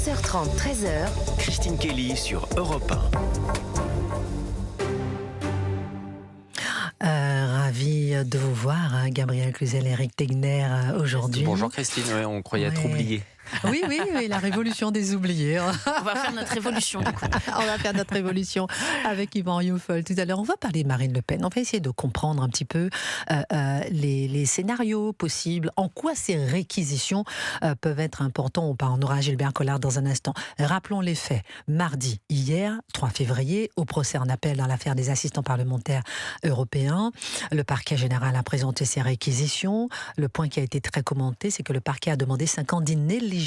12h30, 13h. Christine Kelly sur Europe 1. Ravi de vous voir, Gabriel Cluzel et Eric Tegner, aujourd'hui. Bonjour Christine, on croyait être oubliés. Oui, la révolution des oubliés. On va faire notre révolution du coup. On va faire notre révolution avec Yvan Rioufol tout à l'heure. On va parler de Marine Le Pen. On va essayer de comprendre un petit peu les scénarios possibles, en quoi ces réquisitions peuvent être importantes ou pas. On aura Gilbert Collard dans un instant. Rappelons les faits. Mardi, hier, 3 février, au procès en appel dans l'affaire des assistants parlementaires européens, le parquet général a présenté ses réquisitions. Le point qui a été très commenté, c'est que le parquet a demandé 5 ans d'inéligibilité,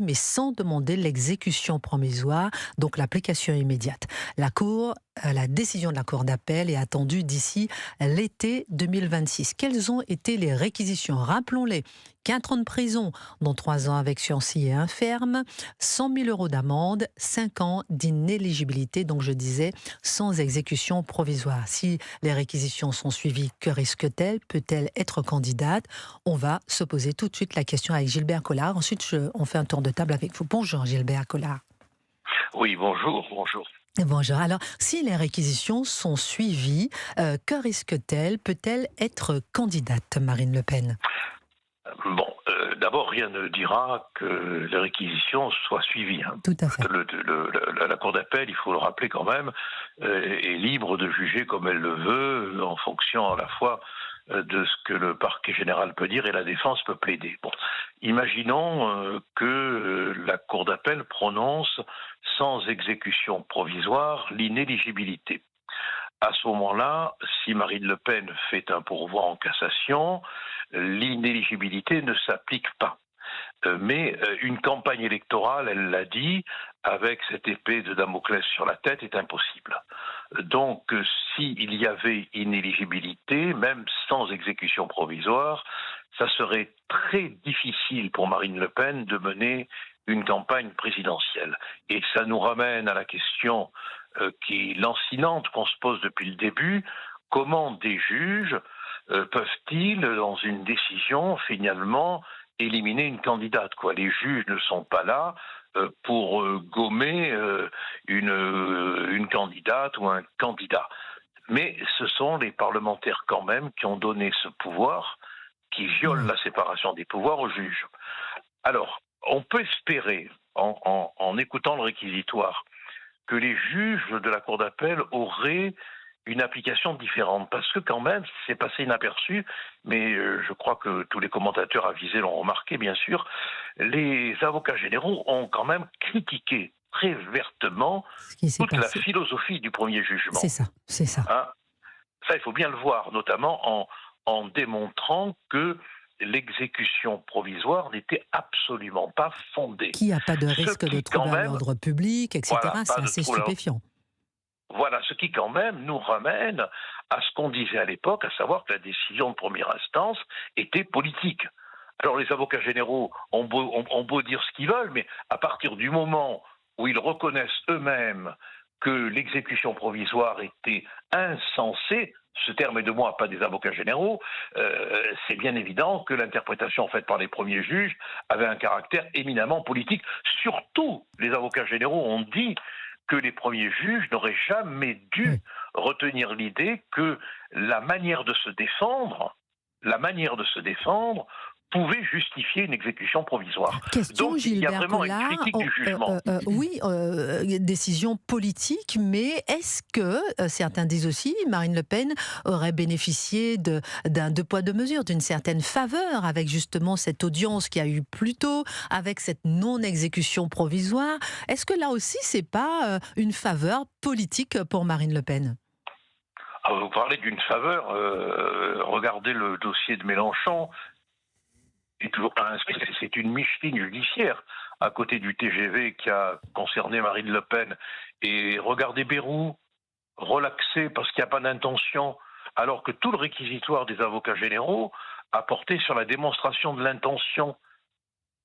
mais sans demander l'exécution provisoire, donc l'application immédiate. La décision de la Cour d'appel est attendue d'ici l'été 2026. Quelles ont été les réquisitions? Rappelons-les. 4 ans de prison, dont 3 ans avec sursis et inferme, 100 000 euros d'amende, 5 ans d'inéligibilité, donc je disais, sans exécution provisoire. Si les réquisitions sont suivies, que risque-t-elle? Peut-elle être candidate? On va se poser tout de suite la question avec Gilbert Collard. Ensuite, on fait un tour de table avec vous. Bonjour Gilbert Collard. Oui, bonjour. Bonjour. Alors, si les réquisitions sont suivies, que risque-t-elle? Peut-elle être candidate, Marine Le Pen? Bon, d'abord, rien ne dira que les réquisitions soient suivies. Tout à fait. La Cour d'appel, il faut le rappeler quand même, est libre de juger comme elle le veut, en fonction à la fois de ce que le parquet général peut dire et la défense peut plaider. Bon, imaginons que la Cour d'appel prononce sans exécution provisoire l'inéligibilité. À ce moment-là, si Marine Le Pen fait un pourvoi en cassation, l'inéligibilité ne s'applique pas. Mais une campagne électorale, elle l'a dit, avec cette épée de Damoclès sur la tête, est impossible. Donc, s'il y avait inéligibilité, même sans exécution provisoire, ça serait très difficile pour Marine Le Pen de mener une campagne présidentielle. Et ça nous ramène à la question qui est lancinante qu'on se pose depuis le début: comment des juges peuvent-ils, dans une décision, finalement, éliminer une candidate, quoi. Les juges ne sont pas là pour gommer une candidate ou un candidat. Mais ce sont les parlementaires quand même qui ont donné ce pouvoir, qui viole la séparation des pouvoirs aux juges. Alors, on peut espérer, en écoutant le réquisitoire, que les juges de la Cour d'appel auraient une application différente, parce que quand même, c'est passé inaperçu, mais je crois que tous les commentateurs avisés l'ont remarqué, bien sûr, les avocats généraux ont quand même critiqué très vertement toute la philosophie du premier jugement. C'est ça. Ça, il faut bien le voir, notamment en démontrant que l'exécution provisoire n'était absolument pas fondée. Qu'il n'y a pas de risque de trouble à l'ordre public, etc. Voilà, c'est assez stupéfiant. Voilà, ce qui quand même nous ramène à ce qu'on disait à l'époque, à savoir que la décision de première instance était politique. Alors les avocats généraux ont beau dire ce qu'ils veulent, mais à partir du moment où ils reconnaissent eux-mêmes que l'exécution provisoire était insensée, ce terme est de moi, pas des avocats généraux, c'est bien évident que l'interprétation faite par les premiers juges avait un caractère éminemment politique. Surtout, les avocats généraux ont dit que les premiers juges n'auraient jamais dû retenir l'idée que la manière de se défendre pouvait justifier une exécution provisoire. Question, donc il y a vraiment une critique du jugement. Décision politique, mais est-ce que, certains disent aussi, Marine Le Pen aurait bénéficié d'un 2 poids 2 mesures, d'une certaine faveur, avec justement cette audience qu'il y a eu plus tôt, avec cette non-exécution provisoire. Est-ce que là aussi, c'est pas une faveur politique pour Marine Le Pen? Vous parlez d'une faveur, regardez le dossier de Mélenchon. C'est une micheline judiciaire à côté du TGV qui a concerné Marine Le Pen. Et regardez Bayrou, relaxé parce qu'il n'y a pas d'intention, alors que tout le réquisitoire des avocats généraux a porté sur la démonstration de l'intention.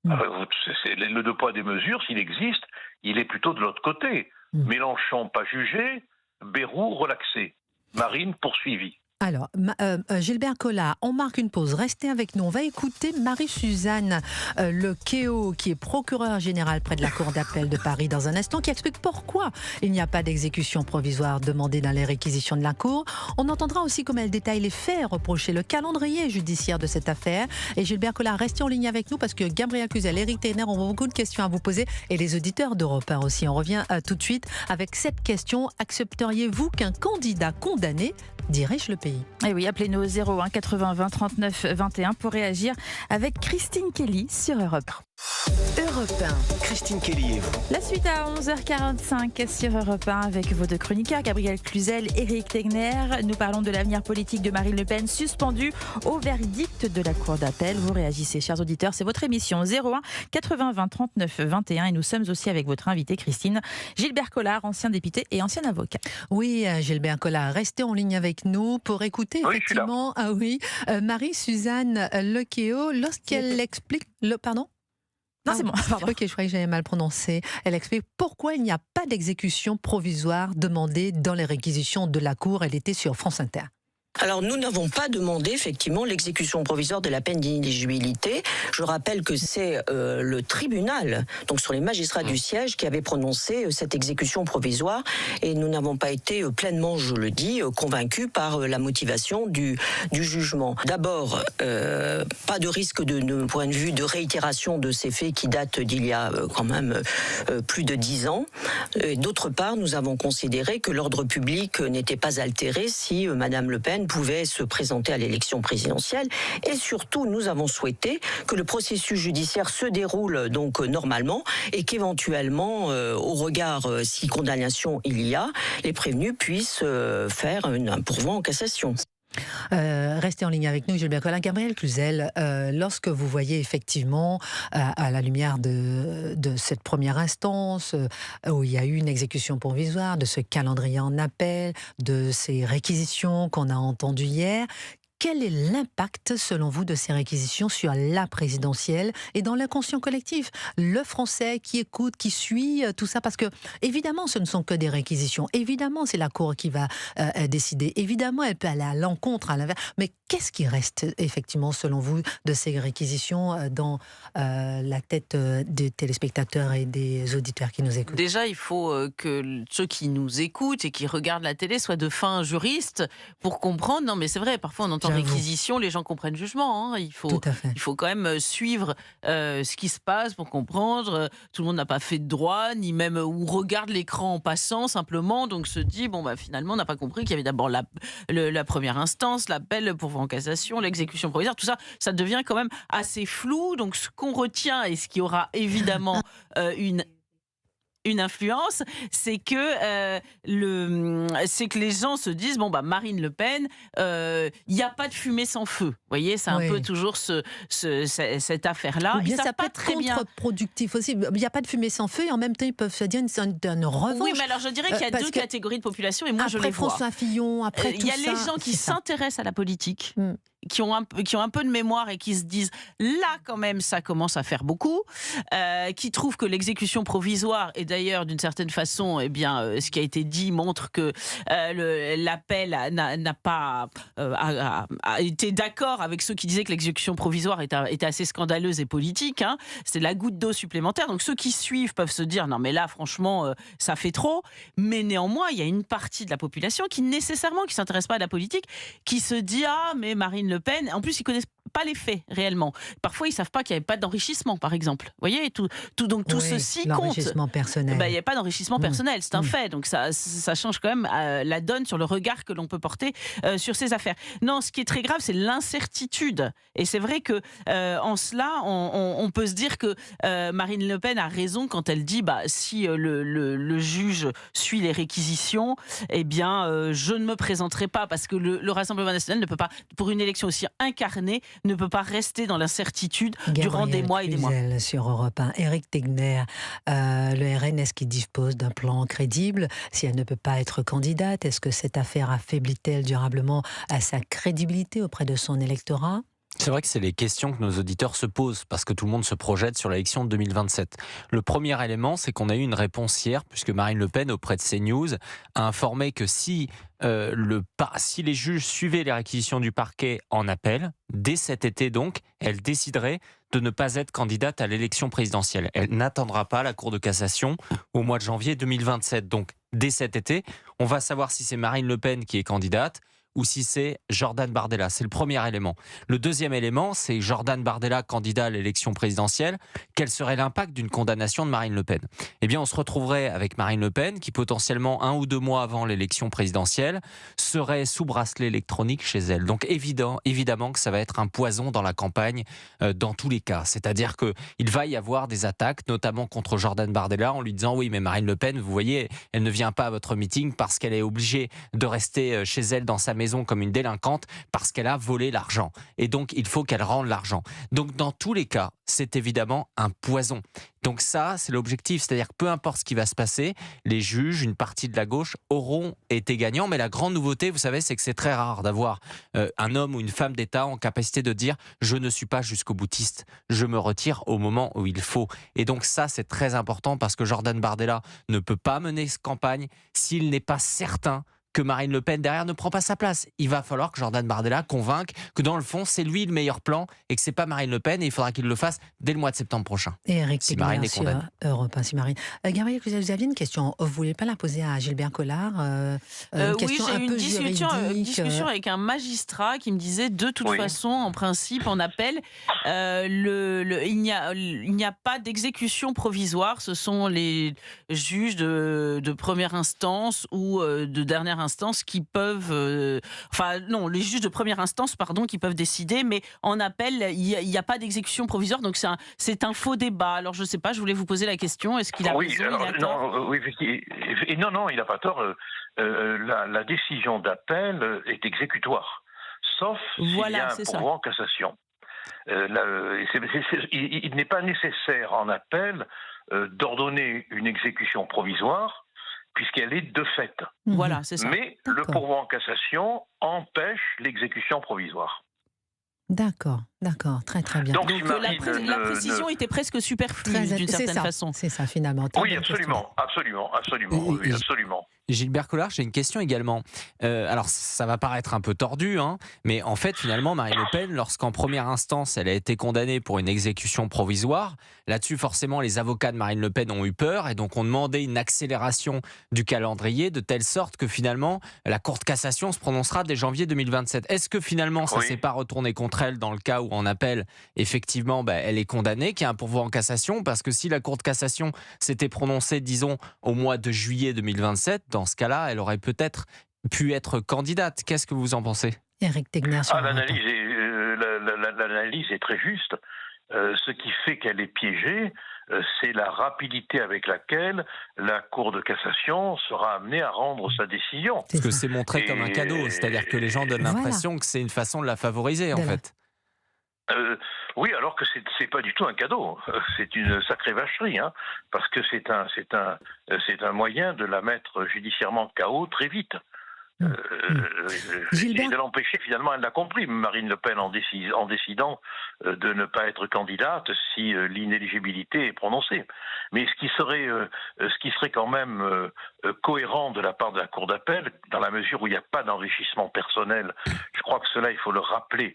Le 2 poids 2 mesures, s'il existe, il est plutôt de l'autre côté. Mélenchon pas jugé, Bayrou relaxé, Marine poursuivie. Alors, Gilbert Collard, on marque une pause. Restez avec nous. On va écouter Marie-Suzanne Lequéot, qui est procureure générale près de la Cour d'appel de Paris dans un instant, qui explique pourquoi il n'y a pas d'exécution provisoire demandée dans les réquisitions de la Cour. On entendra aussi comment elle détaille les faits reprochés, le calendrier judiciaire de cette affaire. Et Gilbert Collard, restez en ligne avec nous parce que Gabriel Cluzel, Éric Tegner ont beaucoup de questions à vous poser et les auditeurs d'Europe 1 aussi. On revient tout de suite avec cette question. Accepteriez-vous qu'un candidat condamné dirige le pays? Et oui, appelez-nous au 01 80 20 39 21 pour réagir avec Christine Kelly sur Europe 1. Europe 1. Christine Kelly et vous. La suite à 11h45 sur Europe 1 avec vos deux chroniqueurs, Gabriel Cluzel, Éric Tegner. Nous parlons de l'avenir politique de Marine Le Pen, suspendu au verdict de la Cour d'appel. Vous réagissez, chers auditeurs, c'est votre émission 01 80 20 39 21 et nous sommes aussi avec votre invité Christine, Gilbert Collard, ancien député et ancien avocat. Oui, Gilbert Collard, restez en ligne avec nous pour écouter effectivement Marie-Suzanne Lequéot lorsqu'elle explique... Pardon ? Non, c'est bon. Pardon. Ok, je croyais que j'avais mal prononcé. Elle explique pourquoi il n'y a pas d'exécution provisoire demandée dans les réquisitions de la Cour. Elle était sur France Inter. Alors nous n'avons pas demandé effectivement l'exécution provisoire de la peine d'inéligibilité. Je rappelle que c'est le tribunal, donc sur les magistrats du siège, qui avait prononcé cette exécution provisoire et nous n'avons pas été pleinement, je le dis, convaincus par la motivation du jugement. D'abord, pas de risque de point de vue de réitération de ces faits qui datent d'il y a quand même plus de 10 ans. Et d'autre part, nous avons considéré que l'ordre public n'était pas altéré si Madame Le Pen pouvait se présenter à l'élection présidentielle et surtout nous avons souhaité que le processus judiciaire se déroule donc normalement et qu'éventuellement au regard si condamnation il y a, les prévenus puissent faire un pourvoi en cassation. Restez en ligne avec nous, Gilbert Collard. Gabriel Cluzel, lorsque vous voyez effectivement, à la lumière de cette première instance, où il y a eu une exécution provisoire, de ce calendrier en appel, de ces réquisitions qu'on a entendues hier, quel est l'impact, selon vous, de ces réquisitions sur la présidentielle et dans l'inconscient collectif? Le Français qui écoute, qui suit tout ça, parce que, évidemment, ce ne sont que des réquisitions. Évidemment, c'est la Cour qui va décider. Évidemment, elle peut aller à l'encontre, à l'inverse. Mais qu'est-ce qui reste, effectivement, selon vous, de ces réquisitions dans la tête des téléspectateurs et des auditeurs qui nous écoutent? Déjà, il faut que ceux qui nous écoutent et qui regardent la télé soient de fins juristes pour comprendre. Non, mais c'est vrai, parfois on entend réquisition, les gens comprennent jugement. Hein. Il faut quand même suivre ce qui se passe pour comprendre. Tout le monde n'a pas fait de droit, ni même ou regarde l'écran en passant simplement, donc se dit finalement on n'a pas compris qu'il y avait d'abord la première instance, l'appel pour en cassation, l'exécution provisoire, tout ça, ça devient quand même assez flou. Donc ce qu'on retient et ce qui aura évidemment une influence, c'est que les gens se disent Marine Le Pen, il n'y a pas de fumée sans feu. Vous voyez, c'est un peu toujours cette affaire-là. Ou bien ça peut être contre-productif aussi. Il n'y a pas de fumée sans feu et en même temps ils peuvent se dire une revanche. Oui, mais alors je dirais qu'il y a deux catégories de population et moi je les vois. Après François Fillon, après tout ça. Il y a les gens qui s'intéressent à la politique. Qui ont un peu de mémoire et qui se disent là quand même ça commence à faire beaucoup, qui trouvent que l'exécution provisoire, et d'ailleurs d'une certaine façon ce qui a été dit montre que l'appel n'a pas a été d'accord avec ceux qui disaient que l'exécution provisoire était assez scandaleuse et politique, hein. C'est la goutte d'eau supplémentaire, donc ceux qui suivent peuvent se dire non mais là franchement ça fait trop, mais néanmoins il y a une partie de la population qui s'intéresse pas à la politique, qui se dit mais Marine Le Pen, en plus ils connaissent pas les faits réellement. Parfois ils savent pas qu'il n'y avait pas d'enrichissement par exemple. Vous voyez, tout ceci compte. L'enrichissement personnel. Il n'y a pas d'enrichissement personnel, c'est un fait. Donc ça change quand même la donne sur le regard que l'on peut porter sur ces affaires. Non, ce qui est très grave, c'est l'incertitude. Et c'est vrai que en cela, on peut se dire que Marine Le Pen a raison quand elle dit si le juge suit les réquisitions, je ne me présenterai pas parce que le Rassemblement national ne peut pas, pour une élection aussi incarnée, ne peut pas rester dans l'incertitude durant des mois et des mois. Sur Europe 1. Éric Tegner, le RN, est-ce qu'il dispose d'un plan crédible si elle ne peut pas être candidate? Est-ce que cette affaire affaiblit-elle durablement à sa crédibilité auprès de son électorat? C'est vrai que c'est les questions que nos auditeurs se posent parce que tout le monde se projette sur l'élection de 2027. Le premier élément, c'est qu'on a eu une réponse hier puisque Marine Le Pen, auprès de CNews, a informé que si les juges suivaient les réquisitions du parquet en appel, dès cet été donc, elle déciderait de ne pas être candidate à l'élection présidentielle. Elle n'attendra pas la Cour de cassation au mois de janvier 2027. Donc, dès cet été, on va savoir si c'est Marine Le Pen qui est candidate ou si c'est Jordan Bardella. C'est le premier élément. Le deuxième élément, c'est Jordan Bardella, candidat à l'élection présidentielle. Quel serait l'impact d'une condamnation de Marine Le Pen ? Eh bien, on se retrouverait avec Marine Le Pen, qui potentiellement 1 ou 2 mois avant l'élection présidentielle, serait sous bracelet électronique chez elle. Donc évidemment que ça va être un poison dans la campagne, dans tous les cas. C'est-à-dire qu'il va y avoir des attaques, notamment contre Jordan Bardella, en lui disant « Oui, mais Marine Le Pen, vous voyez, elle ne vient pas à votre meeting parce qu'elle est obligée de rester chez elle dans sa maison comme une délinquante parce qu'elle a volé l'argent. Et donc, il faut qu'elle rende l'argent. » Donc, dans tous les cas, c'est évidemment un poison. Donc ça, c'est l'objectif. C'est-à-dire que peu importe ce qui va se passer, les juges, une partie de la gauche, auront été gagnants. Mais la grande nouveauté, vous savez, c'est que c'est très rare d'avoir un homme ou une femme d'État en capacité de dire « je ne suis pas jusqu'au boutiste, je me retire au moment où il faut ». Et donc ça, c'est très important parce que Jordan Bardella ne peut pas mener cette campagne s'il n'est pas certain que Marine Le Pen derrière ne prend pas sa place. Il va falloir que Jordan Bardella convainque que dans le fond, c'est lui le meilleur plan et que c'est pas Marine Le Pen et il faudra qu'il le fasse dès le mois de septembre prochain. Et Eric si Marine est condamnée. Europe 1, si Marine. Gabriel, vous aviez une question. Vous voulez pas la poser à Gilbert Collard oui, j'ai eu une discussion avec un magistrat qui me disait de toute façon, en principe, en appel, il n'y a pas d'exécution provisoire. Ce sont les juges de première instance ou de dernière instance qui peuvent, les juges de première instance, qui peuvent décider, mais en appel, il n'y a pas d'exécution provisoire, donc c'est un faux débat. Alors je ne sais pas, je voulais vous poser la question, est-ce qu'il a raison, il a tort ? Non, il n'a pas tort. La décision d'appel est exécutoire, sauf s'il y a un pourvoi en cassation. Il n'est pas nécessaire en appel d'ordonner une exécution provisoire, puisqu'elle est de fait. Voilà, c'est ça. Mais le pourvoi en cassation empêche l'exécution provisoire. D'accord, très bien. Donc la précision était presque superflue d'une certaine façon. C'est ça finalement. Oui, absolument. Gilbert Collard, j'ai une question également. Alors, ça va paraître un peu tordu, mais en fait, finalement, Marine Le Pen, lorsqu'en première instance, elle a été condamnée pour une exécution provisoire, là-dessus, forcément, les avocats de Marine Le Pen ont eu peur et donc ont demandé une accélération du calendrier de telle sorte que finalement, la Cour de cassation se prononcera dès janvier 2027. Est-ce que finalement, ça ne s'est pas retourné contre elle dans le cas où, en appel, effectivement, elle est condamnée, qu'il y a un pourvoi en cassation? Parce que si la Cour de cassation s'était prononcée, disons, au mois de juillet 2027, dans ce cas-là, elle aurait peut-être pu être candidate. Qu'est-ce que vous en pensez ? Eric Tegner. L'analyse est très juste. Ce qui fait qu'elle est piégée, c'est la rapidité avec laquelle la Cour de cassation sera amenée à rendre sa décision. Parce que c'est montré comme un cadeau, c'est-à-dire que les gens donnent l'impression que c'est une façon de la favoriser, en fait. Oui, alors que c'est pas du tout un cadeau. C'est une sacrée vacherie, parce que c'est un moyen de la mettre judiciairement KO très vite. Et de l'empêcher, finalement, elle l'a compris, Marine Le Pen, en décidant de ne pas être candidate si l'inéligibilité est prononcée. Mais ce qui serait quand même cohérent de la part de la Cour d'appel, dans la mesure où il n'y a pas d'enrichissement personnel, je crois que cela, il faut le rappeler,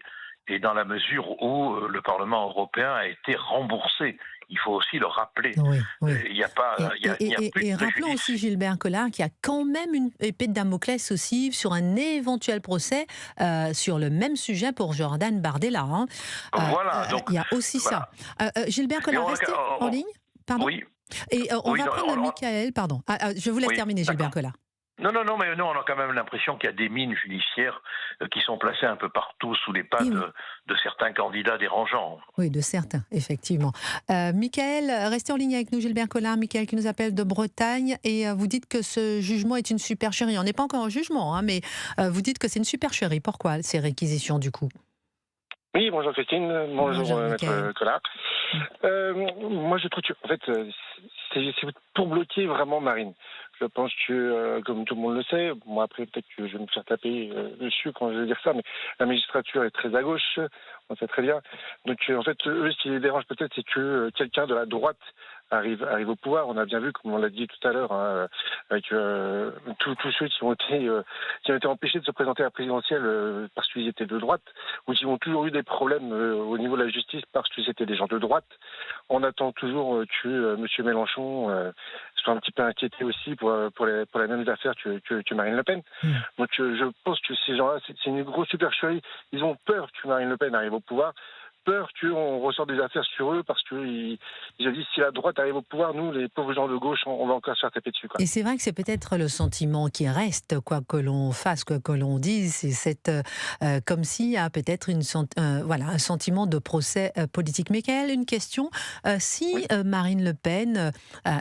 et dans la mesure où le Parlement européen a été remboursé. Il faut aussi le rappeler. Oui. Il n'y a pas. Et rappelons aussi, Gilbert Collard, qu'il y a quand même une épée de Damoclès aussi sur un éventuel procès sur le même sujet pour Jordan Bardella. Voilà. Il y a aussi ça. Gilbert Collard, restez en ligne. Pardon. Oui. Et on va prendre Michael. Pardon. Je vous laisse terminer, Gilbert Collard. Non, mais on a quand même l'impression qu'il y a des mines judiciaires qui sont placées un peu partout sous les pas de certains candidats dérangeants. Oui, de certains, effectivement. Michael, restez en ligne avec nous, Gilbert Collard. Michael qui nous appelle de Bretagne, et vous dites que ce jugement est une supercherie. On n'est pas encore en jugement, mais vous dites que c'est une supercherie. Pourquoi ces réquisitions, du coup ? Oui, bonjour Christine, bonjour Maître Collard. Moi je trouve que, en fait, c'est pour bloquer vraiment Marine. Je pense que, comme tout le monde le sait, moi après peut-être que je vais me faire taper dessus quand je vais dire ça, mais la magistrature est très à gauche, on sait très bien. Donc en fait, eux, ce qui les dérange peut-être, c'est que quelqu'un de la droite arrive au pouvoir. On a bien vu, comme on l'a dit tout à l'heure, hein, avec tous ceux qui ont été empêchés de se présenter à la présidentielle parce qu'ils étaient de droite, ou qui ont toujours eu des problèmes au niveau de la justice parce qu'ils étaient des gens de droite. On attend toujours que M. Mélenchon soit un petit peu inquiété aussi pour les mêmes affaires que Marine Le Pen. Donc je pense que ces gens-là, c'est une grosse supercherie. Ils ont peur que Marine Le Pen arrive au pouvoir, peur qu'on ressorte des affaires sur eux parce qu'ils ont dit si la droite arrive au pouvoir, nous, les pauvres gens de gauche, on va encore se faire taper dessus. Quoi. Et c'est vrai que c'est peut-être le sentiment qui reste, quoi que l'on fasse, quoi que l'on dise, c'est cette, comme s'il y a peut-être un sentiment de procès politique. Mickaël, une question. Si Marine Le Pen,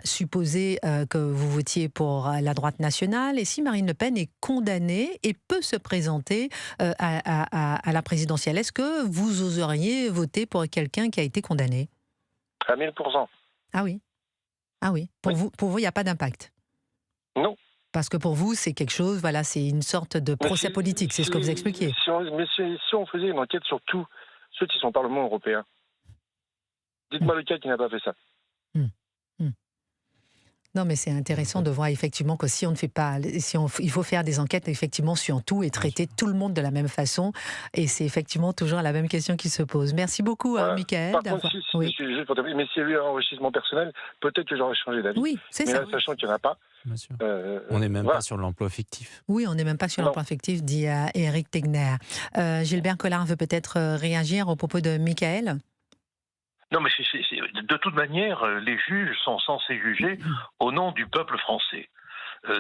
supposez que vous votiez pour la droite nationale, et si Marine Le Pen est condamnée et peut se présenter à la présidentielle, est-ce que vous oseriez voter pour quelqu'un qui a été condamné? À 1000%. Ah oui. Ah oui. Pour vous, il n'y a pas d'impact? Non. Parce que pour vous, c'est quelque chose, voilà, c'est une sorte de procès politique, c'est ce que vous expliquiez. Si on faisait une enquête sur tous ceux qui sont au Parlement européen, dites-moi lequel qui n'a pas fait ça. Non, mais c'est intéressant de voir effectivement que si on ne fait pas, il faut faire des enquêtes effectivement sur tout et traiter tout le monde de la même façon. Et c'est effectivement toujours la même question qui se pose. Merci beaucoup, Mickaël. Par contre, mais s'il y a eu un enrichissement personnel, peut-être que j'aurais changé d'avis. Oui, c'est ça. Mais là, sachant qu'il n'y en a pas. Bien sûr. On n'est même pas sur l'emploi fictif. Oui, on n'est même pas sur l'emploi fictif, dit Éric Tegner. Gilbert Collard veut peut-être réagir au propos de Mickaël. Non, mais de toute manière, les juges sont censés juger au nom du peuple français.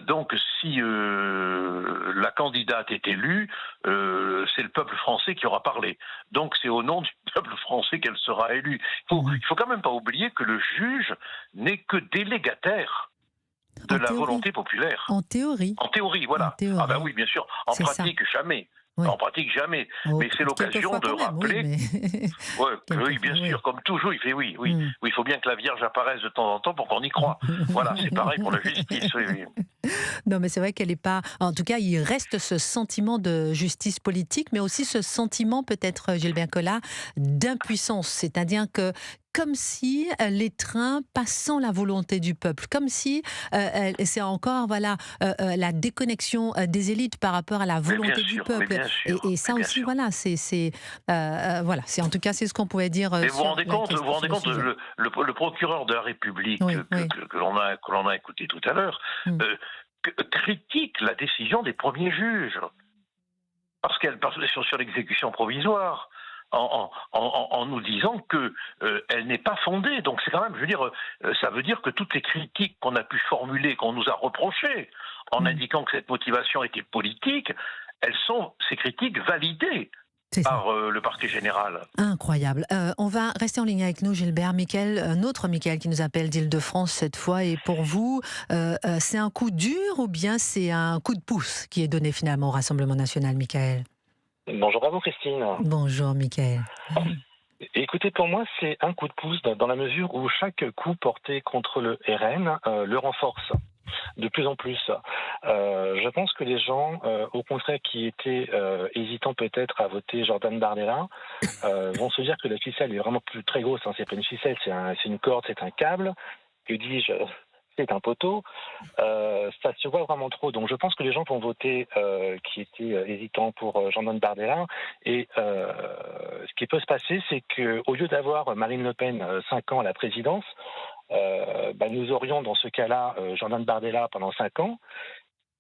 Donc, si la candidate est élue, c'est le peuple français qui aura parlé. Donc, c'est au nom du peuple français qu'elle sera élue. Il faut quand même pas oublier que le juge n'est que délégataire de la volonté populaire. En théorie. En théorie, voilà. Ah ben oui, bien sûr. En pratique, jamais. Oui. En pratique, jamais. Mais c'est l'occasion de rappeler. Oui, bien sûr, comme toujours, il fait oui. Il faut bien que la Vierge apparaisse de temps en temps pour qu'on y croie. Voilà, c'est pareil pour la justice. Oui. Non, mais c'est vrai qu'elle n'est pas. En tout cas, il reste ce sentiment de justice politique, mais aussi ce sentiment, peut-être, Gilbert Collard, d'impuissance. C'est-à-dire que comme si les trains passent sans la volonté du peuple, comme si c'est encore la déconnexion des élites par rapport à la volonté du peuple. Et ça aussi, voilà, c'est en tout cas c'est ce qu'on pouvait dire. Mais vous vous rendez compte, le procureur de la République que l'on a écouté tout à l'heure critique la décision des premiers juges parce qu'elle parle sur l'exécution provisoire. En nous disant que elle n'est pas fondée. Donc c'est quand même, je veux dire, ça veut dire que toutes les critiques qu'on a pu formuler, qu'on nous a reprochées, en indiquant que cette motivation était politique, ces critiques validées par le parquet général. Incroyable. On va rester en ligne avec nous, Gilbert. Mickaël, un autre Mickaël qui nous appelle d'Île-de-France cette fois. Et pour vous, c'est un coup dur ou bien c'est un coup de pouce qui est donné finalement au Rassemblement national, Mickaël? Bonjour à vous, Christine. Bonjour, Mickaël. Écoutez, pour moi, c'est un coup de pouce dans la mesure où chaque coup porté contre le RN le renforce de plus en plus. Je pense que les gens, au contraire, qui étaient hésitants peut-être à voter Jordan Bardella, vont se dire que la ficelle est vraiment plus très grosse. C'est pas une ficelle, c'est une corde, c'est un câble. Que dis-je ? C'est un poteau, ça se voit vraiment trop. Donc je pense que les gens vont voter qui étaient hésitants pour Jordan Bardella. Et ce qui peut se passer, c'est qu'au lieu d'avoir Marine Le Pen 5 ans à la présidence, nous aurions dans ce cas-là Jordan Bardella pendant 5 ans.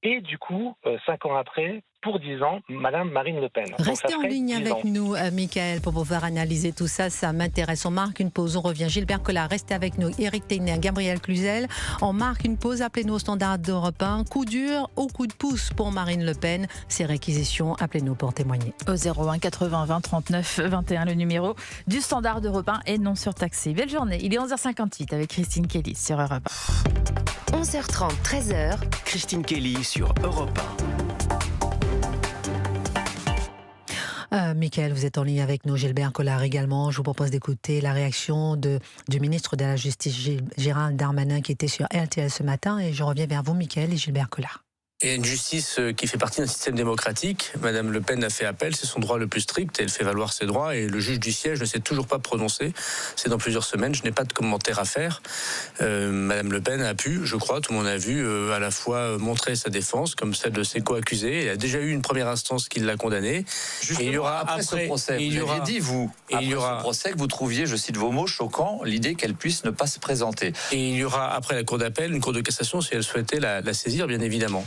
Et du coup, 5 ans après, pour 10 ans, Madame Marine Le Pen. Restez en ligne avec nous, Mickaël, pour pouvoir analyser tout ça. Ça m'intéresse. On marque une pause, on revient. Gilbert Collard, restez avec nous. Éric Tegner, Gabriel Cluzel. On marque une pause. Appelez-nous au standard d'Europe 1. Coup dur ou coup de pouce pour Marine Le Pen. Ces réquisitions, appelez-nous pour témoigner. Au 01 80 20 39 21, le numéro du standard d'Europe 1 et non surtaxé. Belle journée. Il est 11h58 avec Christine Kelly sur Europe 1. 11h30, 13h. Christine Kelly sur Europe 1. Mickaël, vous êtes en ligne avec nous, Gilbert Collard également. Je vous propose d'écouter la réaction du ministre de la Justice, Gérald Darmanin, qui était sur RTL ce matin. Et je reviens vers vous, Mickaël et Gilbert Collard. Il y a une justice qui fait partie d'un système démocratique. Madame Le Pen a fait appel, c'est son droit le plus strict, elle fait valoir ses droits et le juge du siège ne s'est toujours pas prononcé. C'est dans plusieurs semaines, je n'ai pas de commentaire à faire. Madame Le Pen a pu, je crois, tout le monde a vu, à la fois montrer sa défense comme celle de ses co-accusés. Il y a déjà eu une première instance qui l'a condamné. Justement, et il y aura après ce procès, vous aviez dit, vous, après ce procès, que vous trouviez, je cite vos mots, choquant, l'idée qu'elle puisse ne pas se présenter. Et il y aura après la cour d'appel, une cour de cassation si elle souhaitait la saisir, bien évidemment.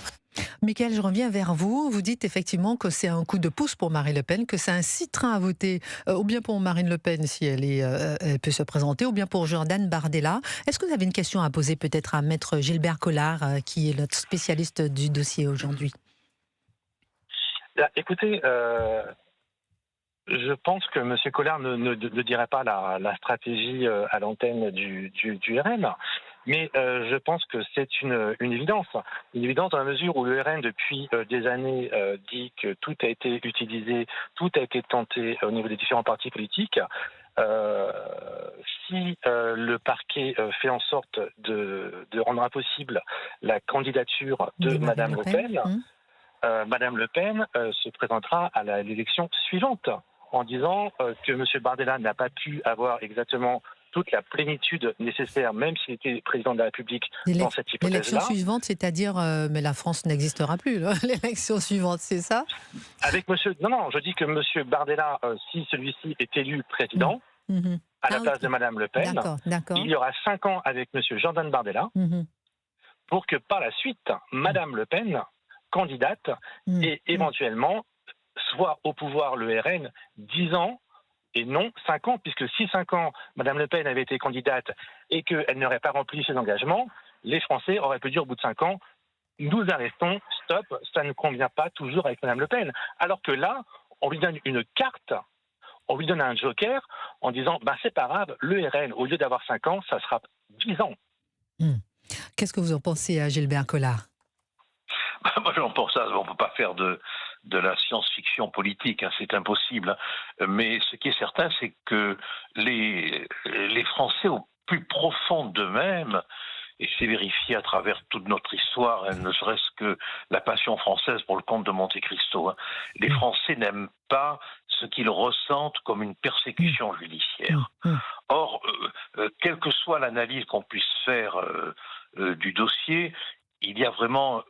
Mickaël, je reviens vers vous. Vous dites effectivement que c'est un coup de pouce pour Marine Le Pen, que ça incitera à voter ou bien pour Marine Le Pen si elle peut se présenter, ou bien pour Jordan Bardella. Est-ce que vous avez une question à poser peut-être à Maître Gilbert Collard, qui est notre spécialiste du dossier aujourd'hui? Écoutez, je pense que M. Collard ne dirait pas la stratégie à l'antenne du RN. Mais je pense que c'est une évidence. Une évidence dans la mesure où le RN, depuis des années, dit que tout a été utilisé, tout a été tenté au niveau des différents partis politiques. Si le parquet fait en sorte de rendre impossible la candidature de Mme Le Pen, Mme Le Pen se présentera à l'élection suivante en disant que M. Bardella n'a pas pu avoir exactement toute la plénitude nécessaire, même s'il était président de la République dans cette hypothèse-là. L'élection suivante, c'est-à-dire, mais la France n'existera plus, là. L'élection suivante, c'est ça? Avec monsieur, non, je dis que monsieur Bardella, si celui-ci est élu président, à la place de madame Le Pen, il y aura 5 ans avec monsieur Jordan Bardella, pour que par la suite, madame Le Pen, candidate, et éventuellement, soit au pouvoir le RN 10 ans, et non 5 ans, puisque si 5 ans, Mme Le Pen avait été candidate et qu'elle n'aurait pas rempli ses engagements, les Français auraient pu dire au bout de 5 ans, nous arrêtons, stop, ça ne convient pas toujours avec Mme Le Pen. Alors que là, on lui donne une carte, on lui donne un joker en disant, c'est pas grave, le RN, au lieu d'avoir 5 ans, ça sera 10 ans. Qu'est-ce que vous en pensez, Gilbert Collard? Moi, j'en pense ça. On ne peut pas faire de la science-fiction politique, c'est impossible. Mais ce qui est certain, c'est que les Français, au plus profond d'eux-mêmes, et c'est vérifié à travers toute notre histoire, ne serait-ce que la passion française pour le comte de Monte Cristo, les Français n'aiment pas ce qu'ils ressentent comme une persécution judiciaire. Or, quelle que soit l'analyse qu'on puisse faire du dossier, il y a vraiment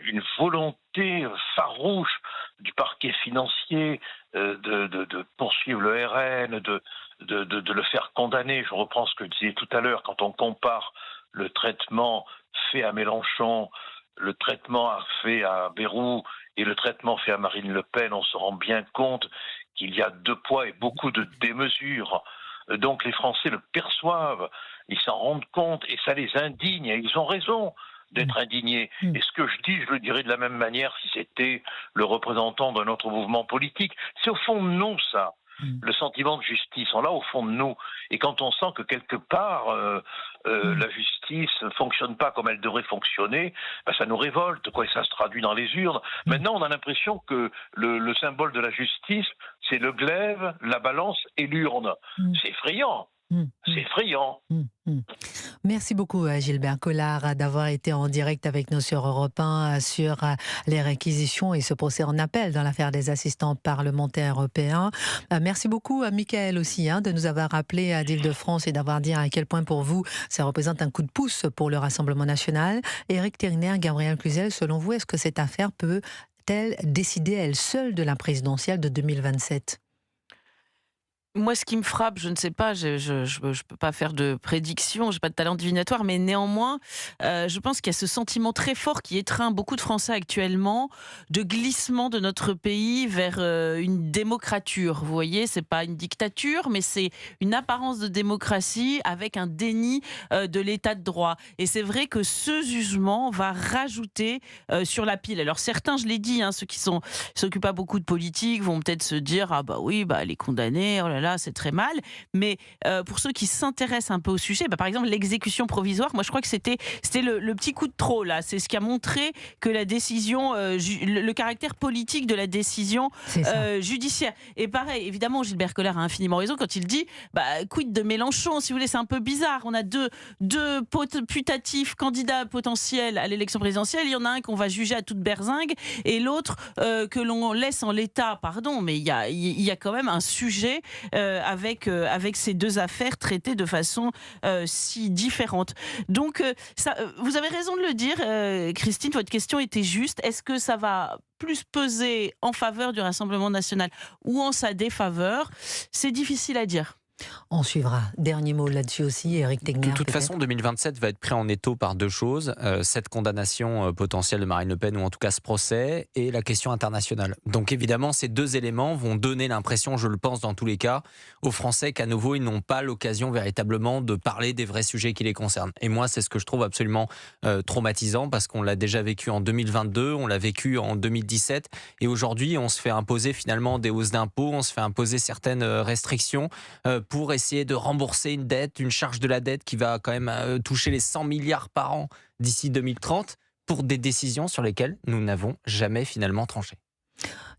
une volonté farouche du parquet financier de poursuivre le RN, de le faire condamner. Je reprends ce que je disais tout à l'heure, quand on compare le traitement fait à Mélenchon, le traitement fait à Bayrou et le traitement fait à Marine Le Pen, on se rend bien compte qu'il y a 2 poids et beaucoup de démesures. Donc les Français le perçoivent, ils s'en rendent compte et ça les indigne et ils ont raison d'être indignés. Et ce que je dis, je le dirais de la même manière si c'était le représentant d'un autre mouvement politique. C'est au fond de nous, ça. Le sentiment de justice, on l'a au fond de nous. Et quand on sent que quelque part, la justice ne fonctionne pas comme elle devrait fonctionner, ça nous révolte, et ça se traduit dans les urnes. Maintenant, on a l'impression que le symbole de la justice, c'est le glaive, la balance et l'urne. C'est effrayant. C'est effrayant. Merci beaucoup Gilbert Collard d'avoir été en direct avec nous sur Europe 1 sur les réquisitions et ce procès en appel dans l'affaire des assistants parlementaires européens. Merci beaucoup à Mickaël aussi de nous avoir rappelé d'Île-de-France et d'avoir dit à quel point pour vous ça représente un coup de pouce pour le Rassemblement national. Éric Tegner, Gabriel Cluzel, selon vous, est-ce que cette affaire peut-elle décider elle seule de la présidentielle de 2027 ? Moi, ce qui me frappe, je ne sais pas, je peux pas faire de prédiction, j'ai pas de talent divinatoire, mais néanmoins, je pense qu'il y a ce sentiment très fort qui étreint beaucoup de Français actuellement de glissement de notre pays vers une démocrature. Vous voyez, c'est pas une dictature, mais c'est une apparence de démocratie avec un déni de l'état de droit. Et c'est vrai que ce jugement va rajouter sur la pile. Alors certains, je l'ai dit, ceux qui s'occupent pas beaucoup de politique vont peut-être se dire elle est condamnée. Oh là là, c'est très mal. Mais pour ceux qui s'intéressent un peu au sujet, par exemple, l'exécution provisoire, moi je crois que c'était le petit coup de trop, là. C'est ce qui a montré que la décision, le caractère politique de la décision judiciaire. Et pareil, évidemment, Gilbert Collard a infiniment raison quand il dit quid de Mélenchon, si vous voulez, c'est un peu bizarre. On a deux putatifs candidats potentiels à l'élection présidentielle. Il y en a un qu'on va juger à toute berzingue et l'autre que l'on laisse en l'état, pardon, mais il y a quand même un sujet avec ces deux affaires traitées de façon si différente. Donc, vous avez raison de le dire, Christine, votre question était juste. Est-ce que ça va plus peser en faveur du Rassemblement national ou en sa défaveur? C'est difficile à dire. On suivra. Dernier mot là-dessus aussi, Éric Tegner. De toute façon, 2027 va être pris en étau par deux choses. Cette condamnation potentielle de Marine Le Pen, ou en tout cas ce procès, et la question internationale. Donc évidemment, ces deux éléments vont donner l'impression, je le pense dans tous les cas, aux Français qu'à nouveau, ils n'ont pas l'occasion véritablement de parler des vrais sujets qui les concernent. Et moi, c'est ce que je trouve absolument traumatisant, parce qu'on l'a déjà vécu en 2022, on l'a vécu en 2017, et aujourd'hui, on se fait imposer finalement des hausses d'impôts, on se fait imposer certaines restrictions pour essayer de rembourser une dette, une charge de la dette qui va quand même toucher les 100 milliards par an d'ici 2030 pour des décisions sur lesquelles nous n'avons jamais finalement tranché.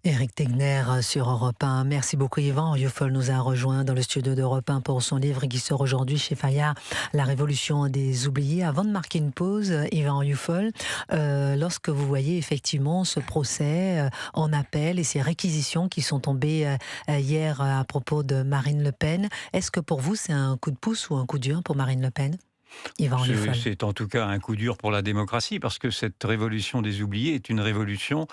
Éric Tegner sur Europe 1. Merci beaucoup. Yvan Rieufol nous a rejoint dans le studio d'Europe 1 pour son livre qui sort aujourd'hui chez Fayard, La Révolution des oubliés. Avant de marquer une pause, Yvan Rieufol, lorsque vous voyez effectivement ce procès en appel et ces réquisitions qui sont tombées hier à propos de Marine Le Pen, est-ce que pour vous c'est un coup de pouce ou un coup dur pour Marine Le Pen ? C'est en tout cas un coup dur pour la démocratie, parce que cette révolution des oubliés est une révolution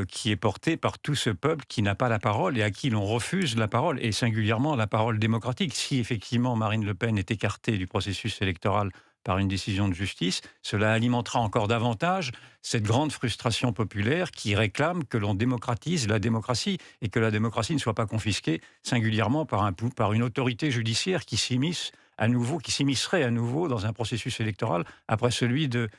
qui est portée par tout ce peuple qui n'a pas la parole et à qui l'on refuse la parole, et singulièrement la parole démocratique. Si effectivement Marine Le Pen est écartée du processus électoral par une décision de justice, cela alimentera encore davantage cette grande frustration populaire qui réclame que l'on démocratise la démocratie et que la démocratie ne soit pas confisquée, singulièrement par une autorité judiciaire qui s'immiscerait à nouveau dans un processus électoral après celui de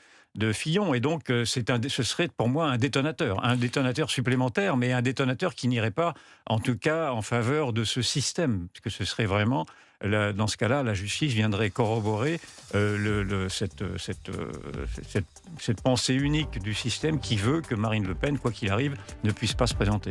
Fillon. Et donc, ce serait pour moi un détonateur supplémentaire, mais un détonateur qui n'irait pas, en tout cas, en faveur de ce système, parce que ce serait vraiment, dans ce cas-là, la justice viendrait corroborer cette pensée unique du système qui veut que Marine Le Pen, quoi qu'il arrive, ne puisse pas se présenter.